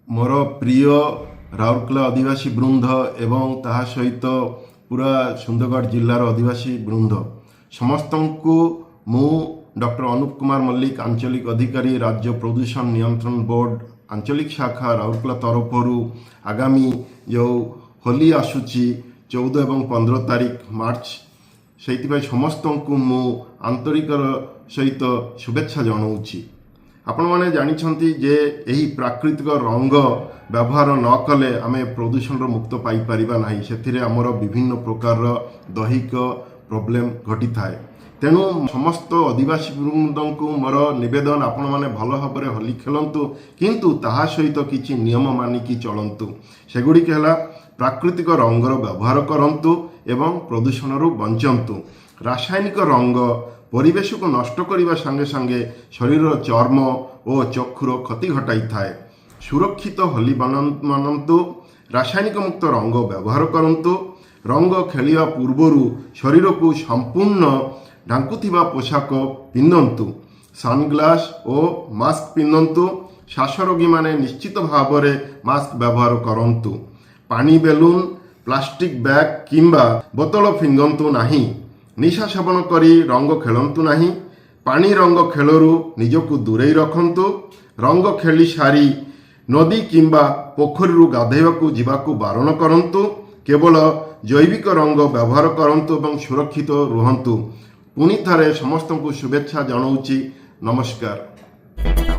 मोर प्रिय राउरकेला आदिवासी वृंद एवं ताहा सहित पूरा सुंदरगढ़ जिलार आदिवासी वृंद समस्त को मु डॉक्टर अनुप कुमार मल्लिक आंचलिक अधिकारी राज्य प्रदूषण नियंत्रण बोर्ड आंचलिक शाखा राउरकेला तरफ आगामी जो होली आसूची 14 एवं 15 तारीख मार्च से समस्त को मु आंतरिक सहित शुभेच्छा जनाऊँगी। आपण मैंने जानी जे यही प्राकृतिक रंग व्यवहार न कले आम प्रदूषण मुक्त पाई परिबा नाही। से आमर विभिन्न प्रकार दैहिक प्रोब्लेम घटी थाए। तेणु समस्त आदिवासी वृंद को मोर निवेदन आपण मैंने भल भाव होली खेलतु किंतु ताहा सहित किछि नियम मानिकी चलतु। सेगुड़िक है प्राकृतिक रंगर व्यवहार करंतु एवं प्रदूषण बंचतु। रासायनिक रंग परिवेश को नष्ट करने संगे संगे शरीर चर्म और चक्षुर क्षति घटाई थाए। सुरक्षित होली मानतु, रासायनिक मुक्त रंग व्यवहार करंतु। रंग खेलिया पूर्वरु शरीर को संपूर्ण ढांकुथिबा पोशाक पिंधंतु। सनग्लास और मास्क पिंधंतु। श्वासरोगी माने निश्चित भाव में मास्क व्यवहार करंतु। पानी बेलून प्लास्टिक बैग किंबा बोतल फिंगंतु नहीं। निशा सेवन करी रंग खेलंतु नहीं। पानी रंग खेलरू निजको दूरेई रखंतु। रंग खेली सारी नदी किंबा पोखरी गाधेवाकू जीवाकू बारण करंतु। केवल जैविक रंग व्यवहार करंतु एवं सुरक्षित रुहंतु। पुणी थारे समस्त को शुभेच्छा जनाऊँगी। नमस्कार।